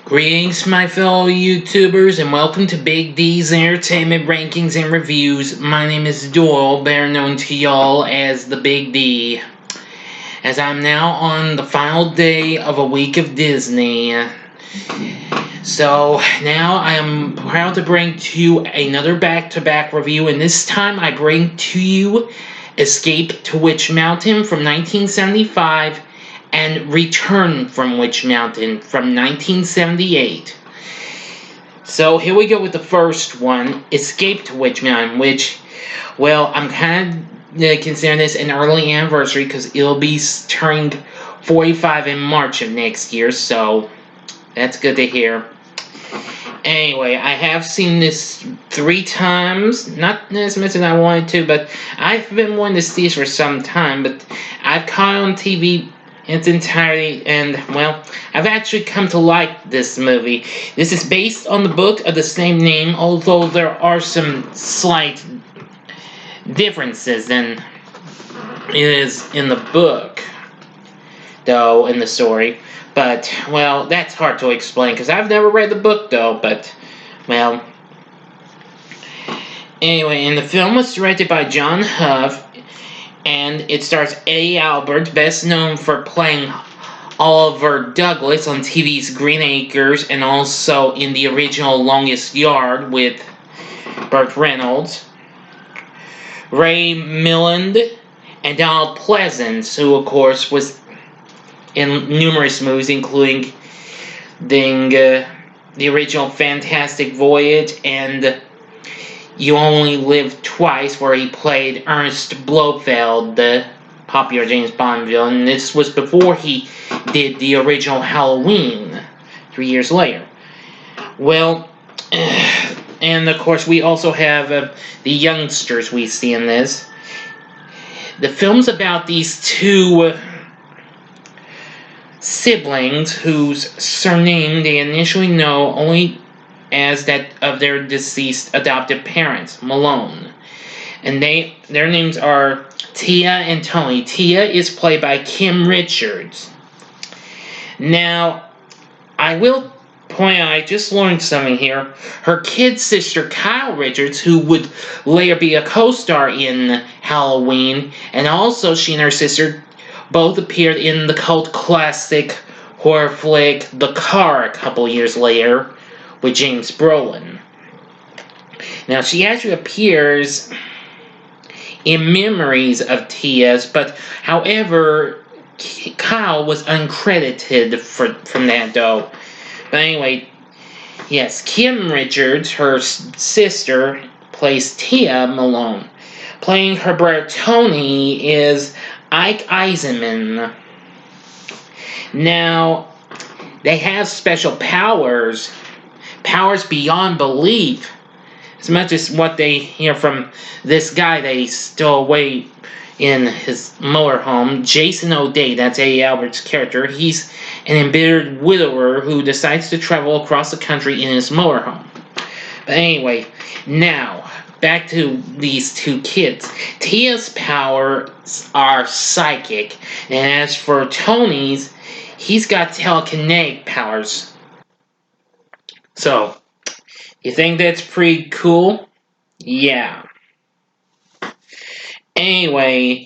Greetings, my fellow YouTubers, and welcome to Big D's Entertainment Rankings and Reviews. My name is Doyle, better known to y'all as the Big D, as I'm now on the final day of a week of Disney. So now I am proud to bring to you another back-to-back review, and this time I bring to you Escape to Witch Mountain from 1975 and Return from Witch Mountain from 1978. So here we go with the first one, Escape to Witch Mountain, which, well, I'm kind of considering this an early anniversary because it'll be turning 45 in March of next year, so that's good to hear. Anyway, I have seen this 3 times, not as much as I wanted to, but I've been wanting to see this for some time, but I've caught it on TV in its entirety, and, well, I've actually come to like this movie. This is based on the book of the same name, although there are some slight differences than it is in the book, though, in the story. But, well, that's hard to explain, because I've never read the book, though, but, well. Anyway, and the film was directed by John Huff, and it stars Eddie Albert, best known for playing Oliver Douglas on TV's Green Acres, and also in the original Longest Yard with Burt Reynolds. Ray Milland, and Donald Pleasence, who, of course, was in numerous movies, including the original Fantastic Voyage and You Only Live Twice, where he played Ernest Blofeld, the popular James Bond villain. And this was before he did the original Halloween, 3 years later. Well, and of course we also have the youngsters we see in this. The film's about these two siblings whose surname they initially know only as that of their deceased adoptive parents, Malone. And their names are Tia and Tony. Tia is played by Kim Richards. Now, I will point out, I just learned something here. Her kid sister, Kyle Richards, who would later be a co-star in Halloween, and also she and her sister both appeared in the cult classic horror flick The Car a couple years later with James Brolin. Now, she actually appears in memories of Tia's, but however, Kyle was uncredited from that, though. But anyway, yes, Kim Richards, her sister, plays Tia Malone. Playing her brother Tony is Ike Eisenman. Now, they have special powers beyond belief, as much as what they hear from this guy they stole away in his motorhome, Jason O'Day. That's Eddie Albert's character. He's an embittered widower who decides to travel across the country in his motorhome. But anyway, now back to these two kids. Tia's powers are psychic, and as for Tony's, he's got telekinetic powers. So, you think that's pretty cool? Yeah. Anyway,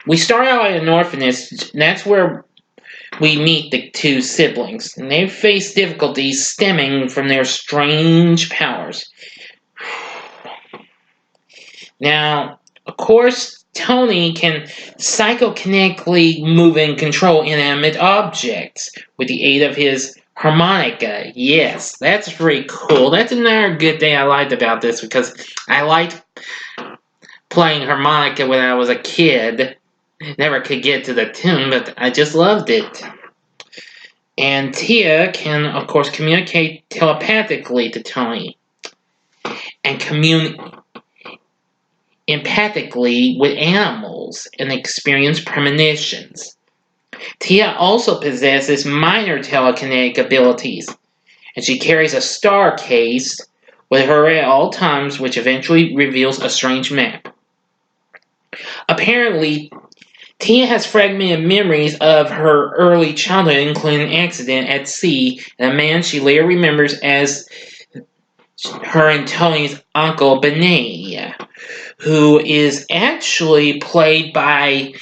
we start out at an orphanage, and that's where we meet the two siblings, and they face difficulties stemming from their strange powers. Now, of course, Tony can psychokinetically move and control inanimate objects with the aid of his harmonica. Yes, that's pretty cool. That's another good thing I liked about this, because I liked playing harmonica when I was a kid. Never could get to the tune, but I just loved it. And Tia can, of course, communicate telepathically to Tony, and commune empathically with animals, and experience premonitions. Tia also possesses minor telekinetic abilities, and she carries a star case with her at all times, which eventually reveals a strange map. Apparently, Tia has fragmented memories of her early childhood, including an accident at sea and a man she later remembers as her and Tony's uncle Benet, who is actually played by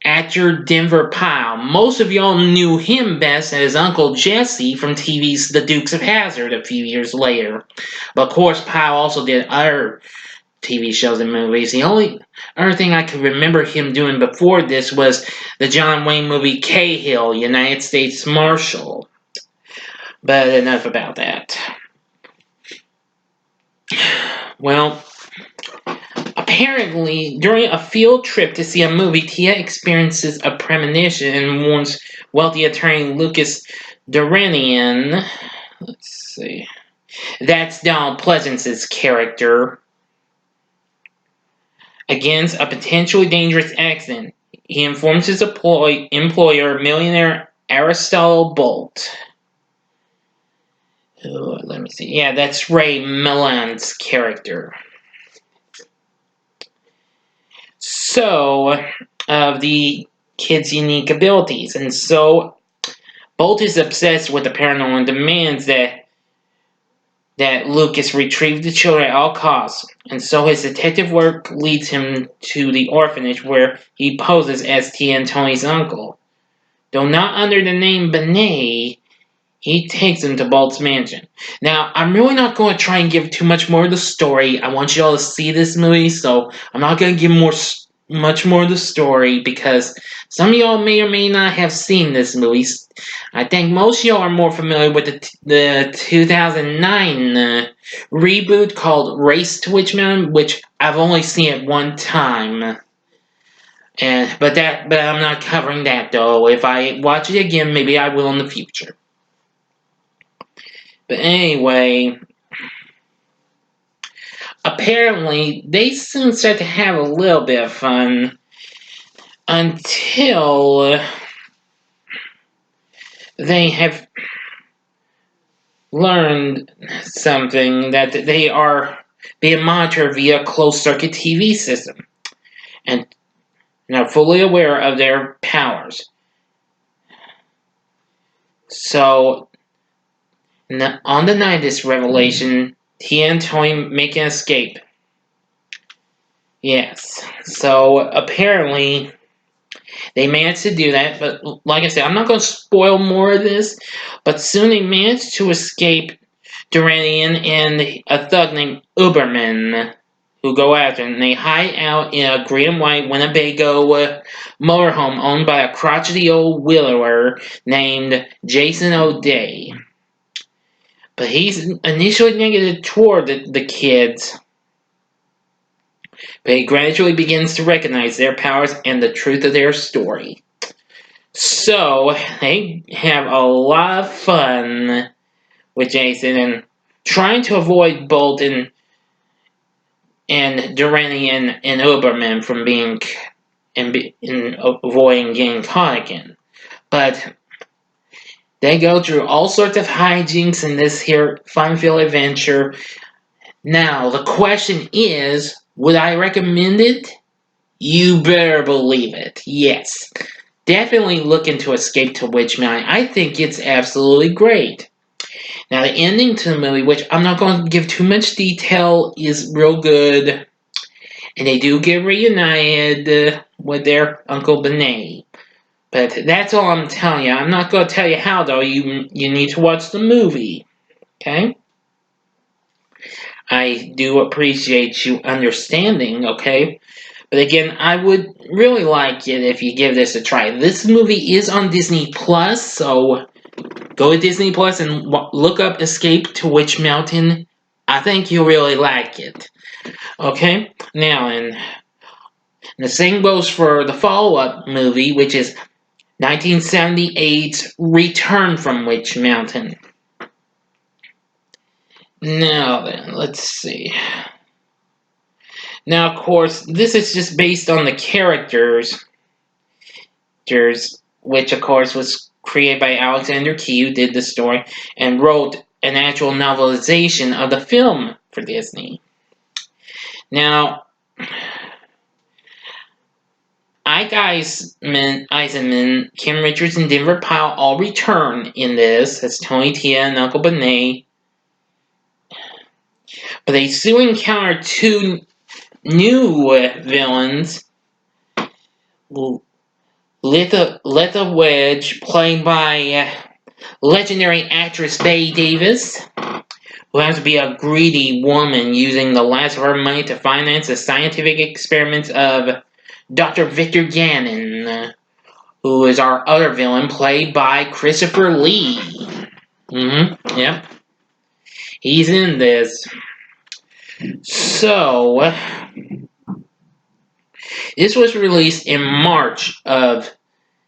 actor Denver Pyle. Most of y'all knew him best as Uncle Jesse from TV's The Dukes of Hazzard a few years later. But of course, Pyle also did other TV shows and movies. The only other thing I could remember him doing before this was the John Wayne movie Cahill, United States Marshal. But enough about that. Well, apparently, during a field trip to see a movie, Tia experiences a premonition and warns wealthy attorney Lucas Duranian, let's see, that's Donald Pleasance's character, against a potentially dangerous accident. He informs his employer, millionaire Aristotle Bolt. Oh, let me see. Yeah, that's Ray Milland's character. So, of the kid's unique abilities. And so, Bolt is obsessed with the paranormal and demands that Lucas retrieve the children at all costs. And so his detective work leads him to the orphanage where he poses as Tia and Tony's uncle. Though not under the name Benet, he takes him to Bolt's mansion. Now, I'm really not going to try and give too much more of the story. I want you all to see this movie, so I'm not going to give much more of the story because some of y'all may or may not have seen this movie. I think most of y'all are more familiar with the 2009 reboot called Race to Witch Mountain, which I've only seen it one time. But I'm not covering that though. If I watch it again, maybe I will in the future. But anyway, apparently they soon start to have a little bit of fun until they have learned something, that they are being monitored via a closed-circuit TV system and are fully aware of their powers. So, on the night of this revelation, Tia and Tony make an escape. Yes, so apparently they managed to do that, but like I said, I'm not going to spoil more of this, but soon they managed to escape Duranian and a thug named Uberman, who go after them. And they hide out in a green and white Winnebago motorhome owned by a crotchety old widower named Jason O'Day. But he's initially negative toward the kids, but he gradually begins to recognize their powers and the truth of their story. So, they have a lot of fun with Jason and trying to avoid Bolt and Duranian and Uberman from being in avoiding getting caught again. But they go through all sorts of hijinks in this here fun-filled adventure. Now, the question is, would I recommend it? You better believe it. Yes. Definitely look into Escape to Witch Mountain. I think it's absolutely great. Now, the ending to the movie, which I'm not going to give too much detail, is real good. And they do get reunited with their Uncle Benet. But that's all I'm telling you. I'm not going to tell you how, though. You need to watch the movie. Okay? I do appreciate you understanding, okay? But again, I would really like it if you give this a try. This movie is on Disney Plus, so go to Disney Plus and look up Escape to Witch Mountain. I think you'll really like it. Okay? Now, and the same goes for the follow-up movie, which is 1978's Return from Witch Mountain. Now then, let's see. Now, of course, this is just based on the characters, which, of course, was created by Alexander Key, who did the story, and wrote an actual novelization of the film for Disney. Now, Ike Eisenman, Kim Richards, and Denver Pyle all return in this as Tony, Tia, and Uncle Benet. But they soon encounter two new villains. Letha Wedge, played by legendary actress Bette Davis, who happens to be a greedy woman using the last of her money to finance the scientific experiments of Dr. Victor Gannon, who is our other villain, played by Christopher Lee. Yep. He's in this. So, this was released in March of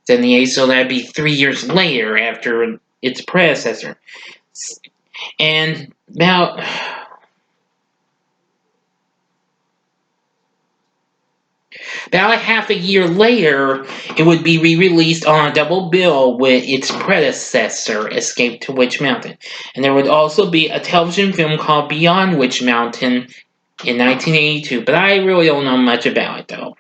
78, so that'd be 3 years later after its predecessor. And about a half a year later, it would be re-released on a double bill with its predecessor, Escape to Witch Mountain. And there would also be a television film called Beyond Witch Mountain in 1982, but I really don't know much about it, though.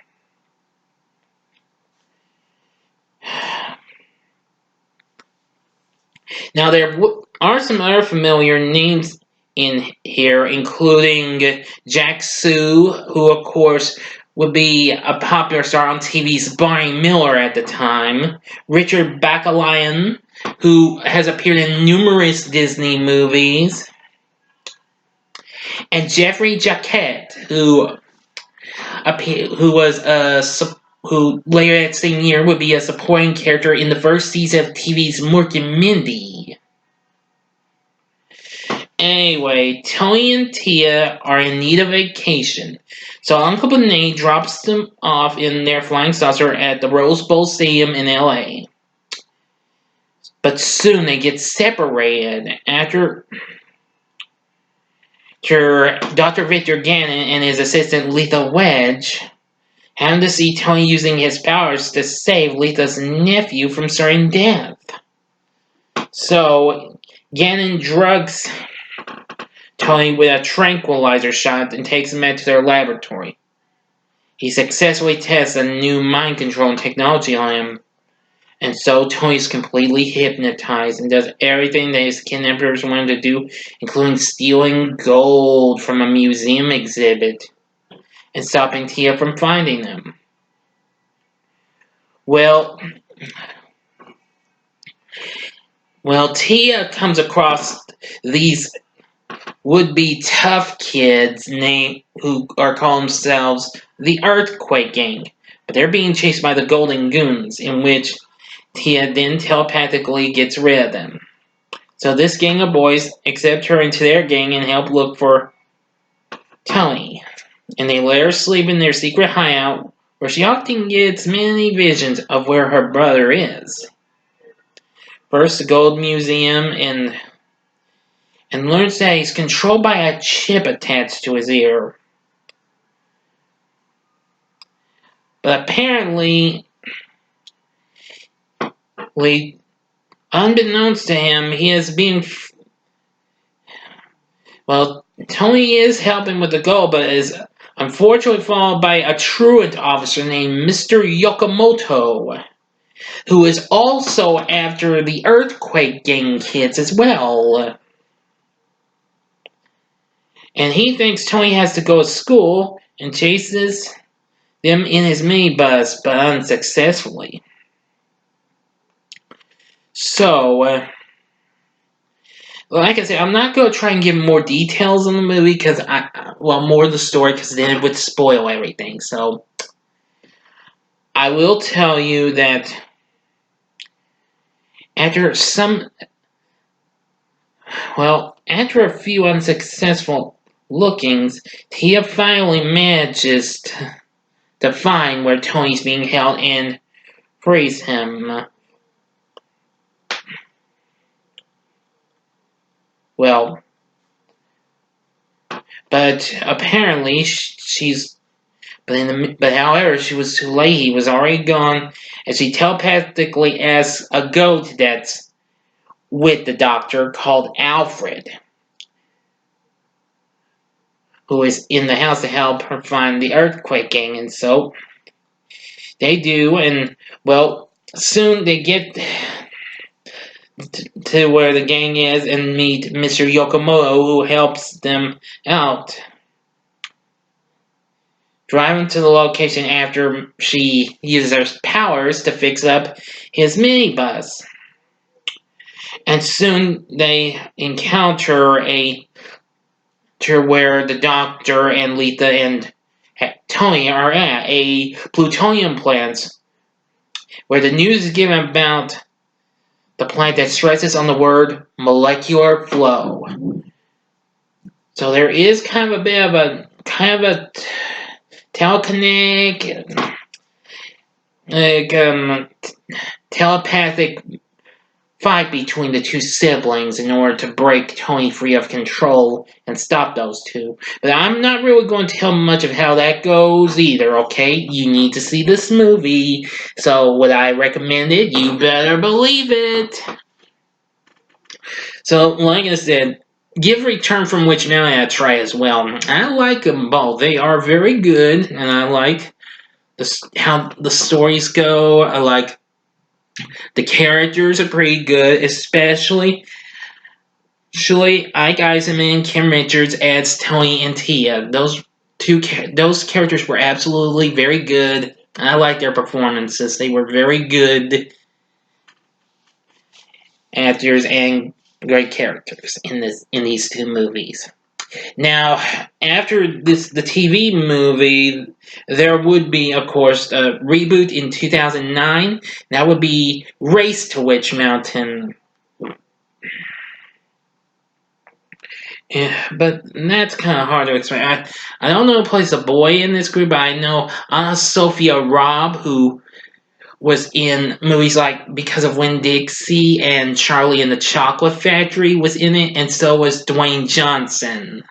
Now, there are some other familiar names in here, including Jack Sue, who, of course, would be a popular star on TV's Barney Miller at the time. Richard Bacallion, who has appeared in numerous Disney movies. And Jeffrey Jacquet, who later that same year would be a supporting character in the first season of TV's Mork and Mindy. Anyway, Tony and Tia are in need of vacation, so Uncle Benet drops them off in their flying saucer at the Rose Bowl Stadium in LA. But soon they get separated after Dr. Victor Gannon and his assistant Letha Wedge happen to see Tony using his powers to save Letha's nephew from certain death. So, Gannon drugs Tony with a tranquilizer shot and takes him back to their laboratory. He successfully tests a new mind control technology on him, and so Tony's completely hypnotized and does everything that his kidnappers want him to do, including stealing gold from a museum exhibit and stopping Tia from finding them. Well, Tia comes across these would-be tough kids who are calling themselves the Earthquake Gang, but they're being chased by the Golden Goons, in which Tia then telepathically gets rid of them. So this gang of boys accept her into their gang and help look for Tony, and they let her sleep in their secret hideout, where she often gets many visions of where her brother is. First, the Gold Museum, and learns that he's controlled by a chip attached to his ear. But apparently, unbeknownst to him, he is being... Tony is helping with the goal, but is unfortunately followed by a truant officer named Mr. Yokomoto, who is also after the Earthquake Gang kids as well. And he thinks Tony has to go to school and chases them in his minibus, but unsuccessfully. So, like I said, I'm not going to try and give more details on the movie, because more of the story, because then it would spoil everything. So, I will tell you that after a few unsuccessful lookings, Tia finally manages to find where Tony's being held and frees him. But apparently however, she was too late. He was already gone, as she telepathically asks a goat that's with the doctor called Alfred, who is in the house to help her find the Earthquake Gang. And so They do, and well, soon they get to where the gang is and meet Mr. Yokomoto, who helps them out. Driving to the location after she uses her powers to fix up his minibus. And soon they encounter to where the doctor and Letha and Tony are at a plutonium plant, where the news is given about the plant that stresses on the word molecular flow. So there is kind of a telekinetic, telepathic fight between the two siblings in order to break Tony free of control and stop those two. But I'm not really going to tell much of how that goes either, okay? You need to see this movie. So would I recommend it? You better believe it. So, like I said, give Return from Witch Mountain a try as well. I like them both. They are very good, and I like how the stories go. I like the characters are pretty good, especially Ike Eisenman and Kim Richards as Tony and Tia. Those characters were absolutely very good. And I like their performances. They were very good actors and great characters in these two movies. Now, after the TV movie, there would be, of course, a reboot in 2009. That would be Race to Witch Mountain. Yeah, but that's kind of hard to explain. I don't know who plays the boy in this group, but I know Sophia Robb, who was in movies like Because of Winn-Dixie and Charlie and the Chocolate Factory was in it, and so was Dwayne Johnson.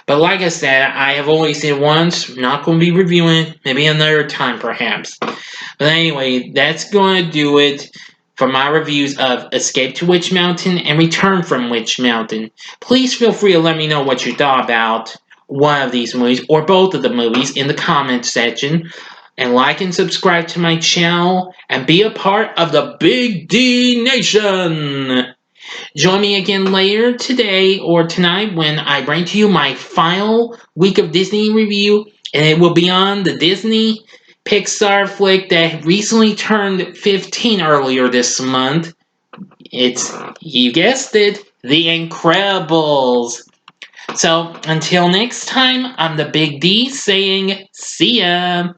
But like I said, I have only seen it once. Not going to be reviewing it. Maybe another time, perhaps. But anyway, that's going to do it for my reviews of Escape to Witch Mountain and Return from Witch Mountain. Please feel free to let me know what you thought about one of these movies or both of the movies in the comment section. And like and subscribe to my channel and be a part of the Big D Nation. Join me again later today or tonight when I bring to you my final week of Disney review, and it will be on the Disney Pixar flick that recently turned 15 earlier this month. It's, you guessed it, The Incredibles. So, until next time, I'm the Big D saying, see ya!